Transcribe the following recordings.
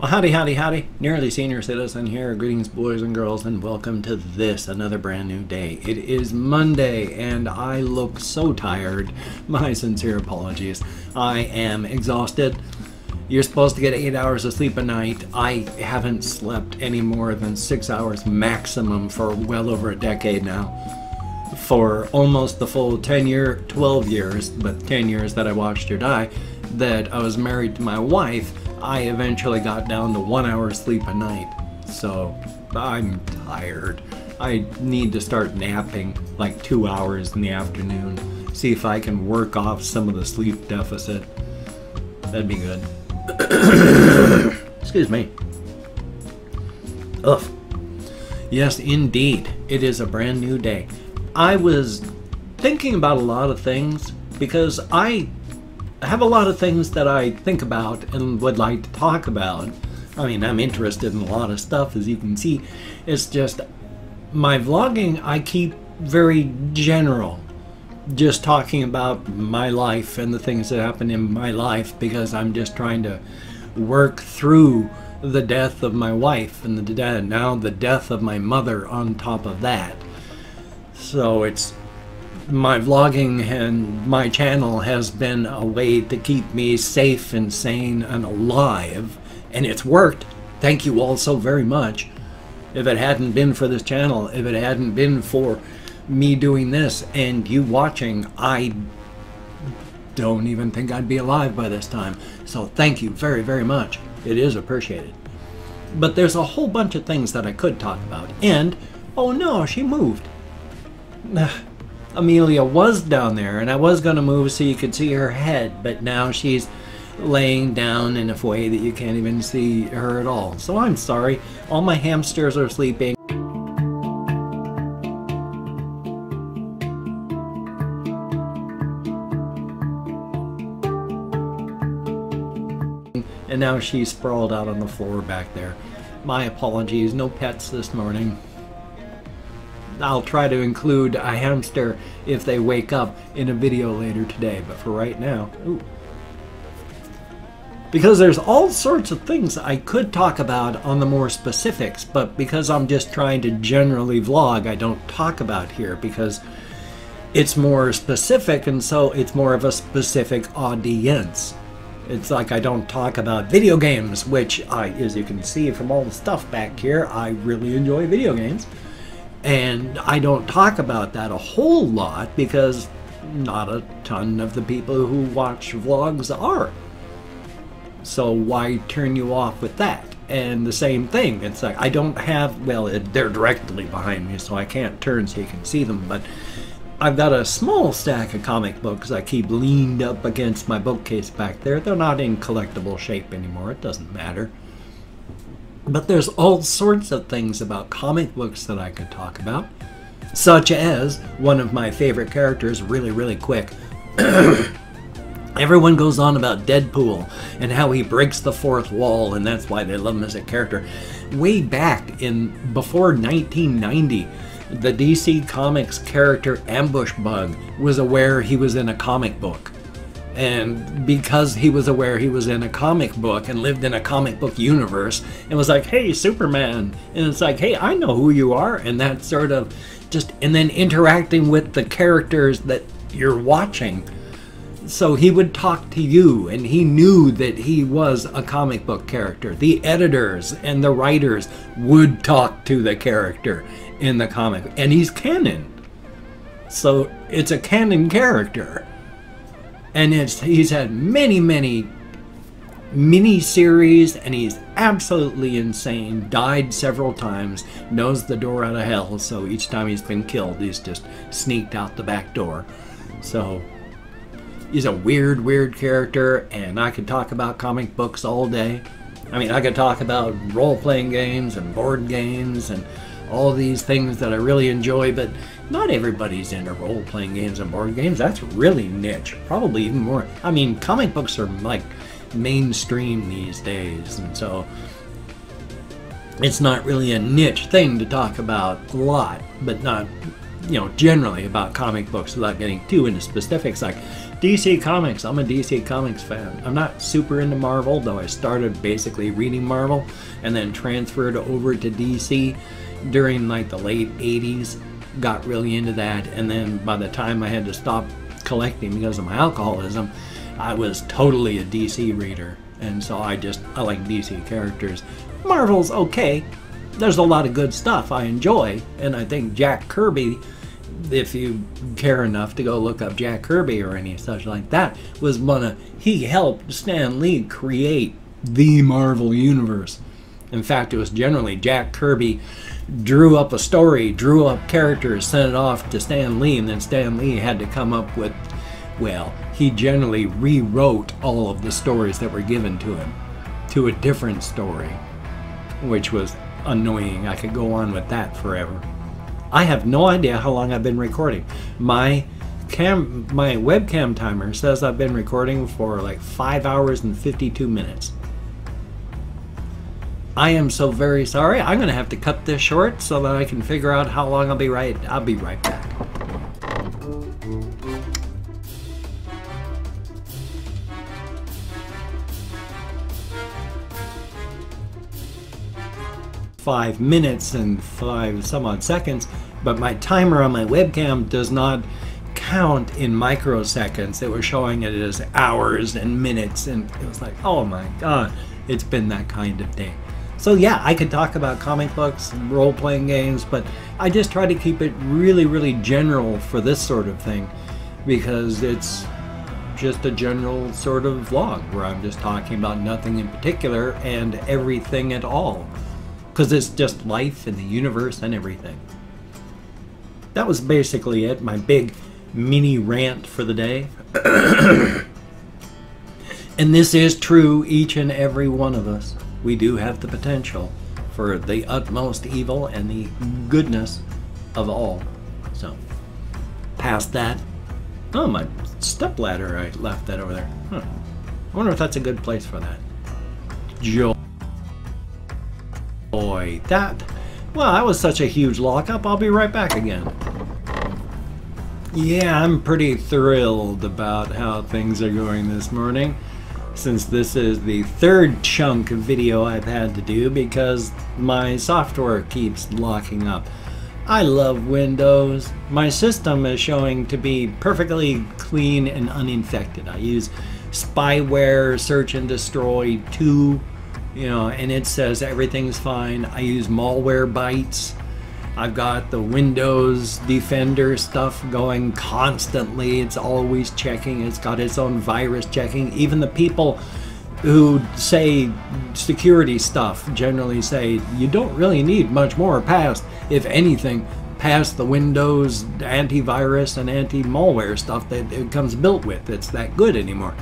Well, howdy, howdy, howdy. Nearly Senior Citizen here. Greetings, boys and girls, and welcome to this, another brand new day. It is Monday, and I look so tired. My sincere apologies. I am exhausted. You're supposed to get 8 hours of sleep a night. I haven't slept any more than 6 hours maximum for well over a decade now. For almost the full 12 years, but 10 years that I watched her die, that I was married to my wife, I eventually got down to 1 hour sleep a night. So I'm tired. I need to start napping like 2 hours in the afternoon. See if I can work off some of the sleep deficit. That'd be good. Excuse me. Ugh. Yes, indeed. It is a brand new day. I was thinking about a lot of things because I have a lot of things that I think about and would like to talk about. I mean, I'm interested in a lot of stuff, as you can see. It's just my vlogging, I keep very general, just talking about my life and the things that happen in my life, because I'm just trying to work through the death of my wife and now the death of my mother on top of that. So it's my vlogging and my channel has been a way to keep me safe and sane and alive, and it's worked. Thank you all so very much. If it hadn't been for this channel, if it hadn't been for me doing this and you watching, I don't even think I'd be alive by this time. So thank you very, very much. It is appreciated. But there's a whole bunch of things that I could talk about. And, oh no, she moved. Amelia was down there, and I was going to move so you could see her head, but now she's laying down in a way that you can't even see her at all. So I'm sorry. All my hamsters are sleeping. And now she's sprawled out on the floor back there. My apologies. No pets this morning. I'll try to include a hamster if they wake up in a video later today, but for right now, ooh. Because there's all sorts of things I could talk about on the more specifics, but because I'm just trying to generally vlog, I don't talk about here because it's more specific, and so it's more of a specific audience. It's like I don't talk about video games, which as you can see from all the stuff back here, I really enjoy video games. And I don't talk about that a whole lot because not a ton of the people who watch vlogs are. So why turn you off with that? And the same thing, it's like I don't have, well, they're directly behind me so I can't turn so you can see them, but I've got a small stack of comic books I keep leaned up against my bookcase back there. They're not in collectible shape anymore, it doesn't matter. But there's all sorts of things about comic books that I could talk about, such as one of my favorite characters, really quick. Everyone goes on about Deadpool and how he breaks the fourth wall, and that's why they love him as a character. Way back before 1990, the DC Comics character Ambush Bug was aware he was in a comic book. And because he was aware he was in a comic book and lived in a comic book universe, it was like, hey, Superman. And it's like, hey, I know who you are. And that sort of just, and then interacting with the characters that you're watching. So he would talk to you, and he knew that he was a comic book character. The editors and the writers would talk to the character in the comic. And he's canon. So it's a canon character. And he's had many mini-series, and he's absolutely insane, died several times, knows the door out of hell, so each time he's been killed, he's just sneaked out the back door. So he's a weird character, and I could talk about comic books all day. I mean, I could talk about role-playing games and board games and all these things that I really enjoy, but not everybody's into role-playing games and board games. That's really niche. Probably even more. I mean, comic books are like mainstream these days, and so it's not really a niche thing to talk about a lot, but not, you know, generally about comic books without getting too into specifics. Like DC Comics. I'm a DC Comics fan. I'm not super into Marvel, though I started basically reading Marvel and then transferred over to DC during like the late 80s. Got really into that, and then by the time I had to stop collecting because of my alcoholism, I was totally a DC reader. And so I like DC characters. Marvel's okay. There's a lot of good stuff I enjoy, and I think Jack Kirby, if you care enough to go look up Jack Kirby or any such like that, he helped Stan Lee create the Marvel Universe. In fact, it was generally Jack Kirby drew up a story, drew up characters, sent it off to Stan Lee, and then Stan Lee had to come up with, well, he generally rewrote all of the stories that were given to him to a different story, which was annoying. I could go on with that forever. I have no idea how long I've been recording. My webcam timer says I've been recording for like 5 hours and 52 minutes. I am so very sorry. I'm gonna have to cut this short so that I can figure out how long I'll be right back. Five minutes and 5 some odd seconds, but my timer on my webcam does not count in microseconds. It was showing it as hours and minutes, and it was like, oh my god, it's been that kind of day. So yeah, I could talk about comic books, role-playing games, but I just try to keep it really, really general for this sort of thing, because it's just a general sort of vlog where I'm just talking about nothing in particular and everything at all. Because it's just life and the universe and everything. That was basically it, my big mini rant for the day. And this is true, each and every one of us. We do have the potential for the utmost evil and the goodness of all. So, past that. Oh, my stepladder, I left that over there. Huh. I wonder if that's a good place for that. Joy. Boy, that was such a huge lockup. I'll be right back again. Yeah, I'm pretty thrilled about how things are going this morning, since this is the third chunk of video I've had to do because my software keeps locking up. I love Windows. My system is showing to be perfectly clean and uninfected. I use spyware search and destroy 2. And it says everything's fine. I use Malwarebytes. I've got the Windows Defender stuff going constantly. It's always checking. It's got its own virus checking. Even the people who say security stuff generally say you don't really need much more past, if anything, past the Windows antivirus and anti-malware stuff that it comes built with. It's that good anymore.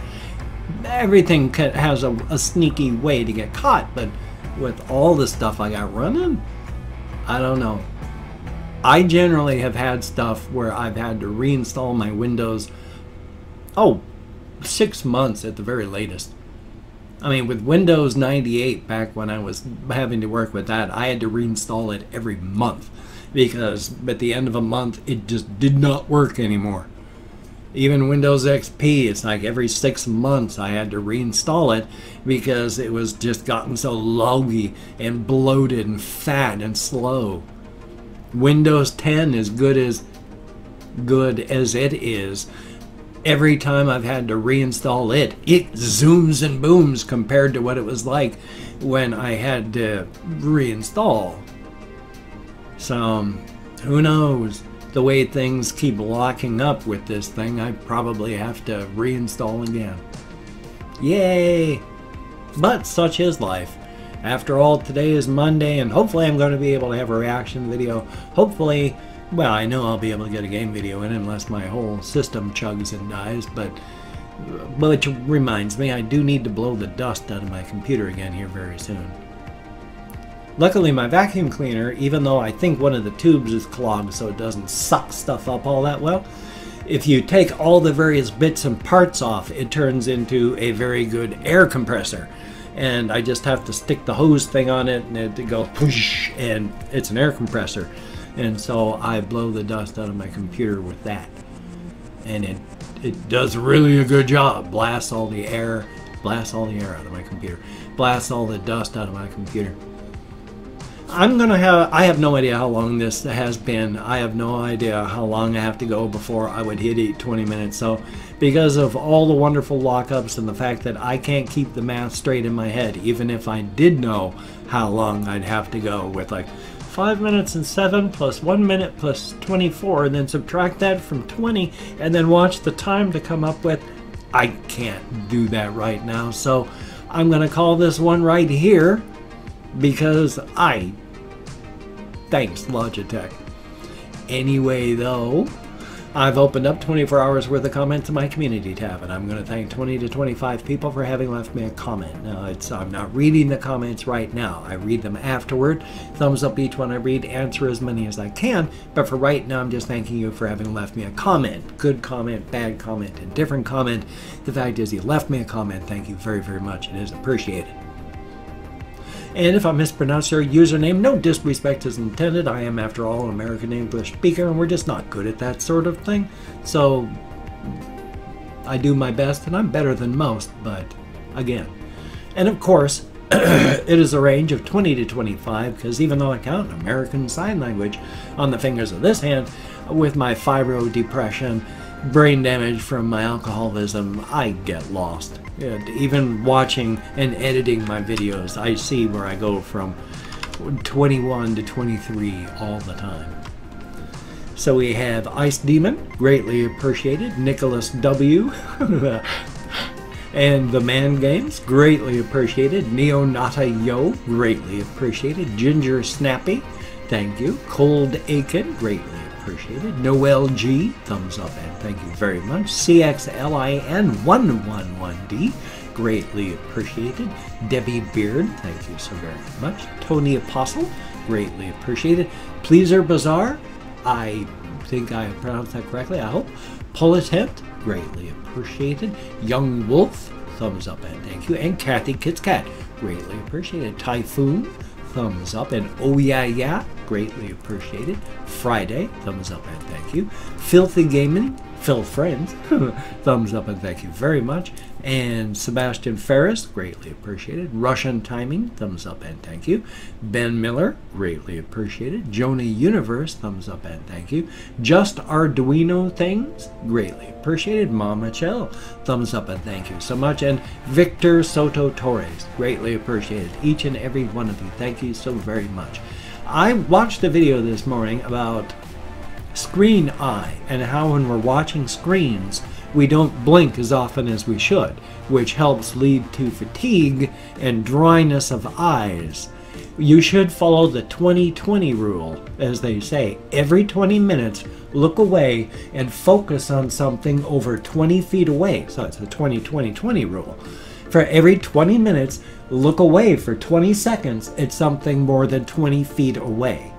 Everything has a sneaky way to get caught, but with all the stuff I got running, I don't know. I generally have had stuff where I've had to reinstall my Windows, 6 months at the very latest. I mean, with Windows 98, back when I was having to work with that, I had to reinstall it every month because at the end of a month, it just did not work anymore. Even Windows XP, it's like every 6 months I had to reinstall it because it was just gotten so loggy and bloated and fat and slow. Windows 10 is good as it is. Every time I've had to reinstall it, it zooms and booms compared to what it was like when I had to reinstall. So, who knows? The way things keep locking up with this thing, I probably have to reinstall again. Yay! But such is life. After all, today is Monday, and hopefully I'm going to be able to have a reaction video. Hopefully, well, I know I'll be able to get a game video in unless my whole system chugs and dies, but which reminds me, I do need to blow the dust out of my computer again here very soon. Luckily, my vacuum cleaner, even though I think one of the tubes is clogged so it doesn't suck stuff up all that well, if you take all the various bits and parts off, it turns into a very good air compressor. And I just have to stick the hose thing on it and it goes push, and it's an air compressor. And so I blow the dust out of my computer with that. And it does really a good job. Blasts all the air out of my computer. Blasts all the dust out of my computer. I have no idea how long this has been. I have no idea how long I have to go before I would hit 20 minutes. So because of all the wonderful lockups and the fact that I can't keep the math straight in my head, even if I did know how long I'd have to go with like 5 minutes and 7 plus 1 minute plus 24 and then subtract that from 20 and then watch the time to come up with, I can't do that right now. So I'm going to call this one right here because thanks Logitech. Anyway though, I've opened up 24 hours worth of comments in my community tab, and I'm going to thank 20 to 25 people for having left me a comment. Now, I'm not reading the comments right now. I read them afterward. Thumbs up each one I read, answer as many as I can, but for right now, I'm just thanking you for having left me a comment. Good comment, bad comment, indifferent comment. The fact is, you left me a comment. Thank you very, very much. It is appreciated. And if I mispronounced your username, no disrespect is intended. I am, after all, an American English speaker, and we're just not good at that sort of thing. So I do my best, and I'm better than most, but again. And of course, it is a range of 20 to 25, because even though I count American Sign Language on the fingers of this hand, with my fibro depression, brain damage from my alcoholism, I get lost. And even watching and editing my videos, I see where I go from 21 to 23 all the time. So we have Ice Demon, greatly appreciated. Nicholas W. And the Man Games, greatly appreciated. Neonata Yo, greatly appreciated. Ginger Snappy, thank you. Cold Aiken, greatly appreciated. Noel G, thumbs up and thank you very much. CXLIN111D, greatly appreciated. Debbie Beard, thank you so very much. Tony Apostle, greatly appreciated. Pleaser Bazaar, I think I pronounced that correctly, I hope. Politent, greatly appreciated. Young Wolf, thumbs up and thank you. And Kathy Kit's Cat, greatly appreciated. Typhoon, thumbs up, and oh yeah yeah, greatly appreciated. Friday, thumbs up and thank you. Filthy Gaming, Phil Friends, thumbs up and thank you very much. And Sebastian Ferris, greatly appreciated. Russian Timing, thumbs up and thank you. Ben Miller, greatly appreciated. Jonah Universe, thumbs up and thank you. Just Arduino Things, greatly appreciated. Mama Chell, thumbs up and thank you so much. And Victor Soto Torres, greatly appreciated. Each and every one of you, thank you so very much. I watched a video this morning about screen eye and how when we're watching screens we don't blink as often as we should, which helps lead to fatigue and dryness of eyes. You should follow the 20-20 rule, as they say. Every 20 minutes, look away and focus on something over 20 feet away. So it's the 20-20-20 rule. For every 20 minutes, look away for 20 seconds at something more than 20 feet away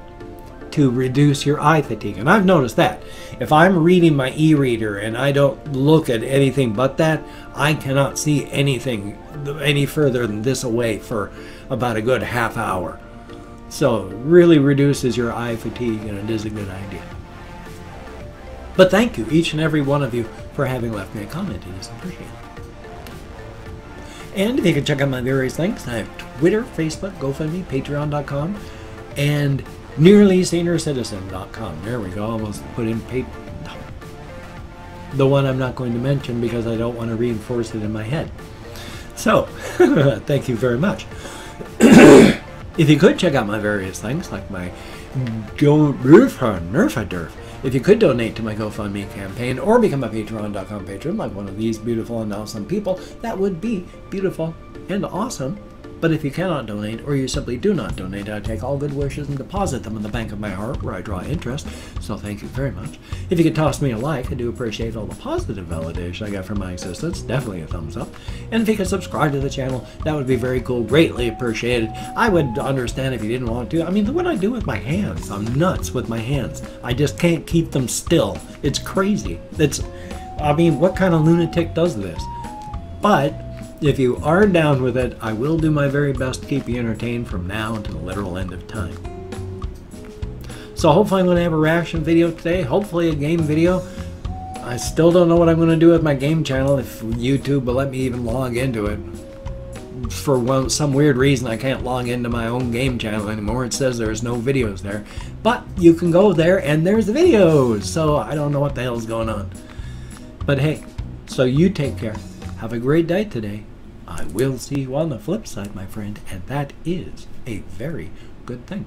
to reduce your eye fatigue. And I've noticed that. If I'm reading my e-reader and I don't look at anything but that, I cannot see anything any further than this away for about a good half hour. So it really reduces your eye fatigue, and it is a good idea. But thank you, each and every one of you, for having left me a comment. It is appreciated. And if you can check out my various links, I have Twitter, Facebook, GoFundMe, Patreon.com, and NearlySeniorCitizen.com. There we go. Almost put in the one I'm not going to mention because I don't want to reinforce it in my head. So, thank you very much. If you could check out my various things, like my Nerf, if you could donate to my GoFundMe campaign or become a Patreon.com patron, like one of these beautiful and awesome people, that would be beautiful and awesome. But if you cannot donate, or you simply do not donate, I take all good wishes and deposit them in the bank of my heart, where I draw interest, so thank you very much. If you could toss me a like, I do appreciate all the positive validation I got from my existence, definitely a thumbs up. And if you could subscribe to the channel, that would be very cool, greatly appreciated. I would understand if you didn't want to. I mean, look what I do with my hands. I'm nuts with my hands. I just can't keep them still. It's crazy. I mean, what kind of lunatic does this? But if you are down with it, I will do my very best to keep you entertained from now until the literal end of time. So hopefully I'm going to have a reaction video today, hopefully a game video. I still don't know what I'm going to do with my game channel if YouTube will let me even log into it. For some weird reason, I can't log into my own game channel anymore. It says there's no videos there. But you can go there and there's the videos. So I don't know what the hell's going on. But hey, so you take care. Have a great day today. I will see you on the flip side, my friend. And that is a very good thing.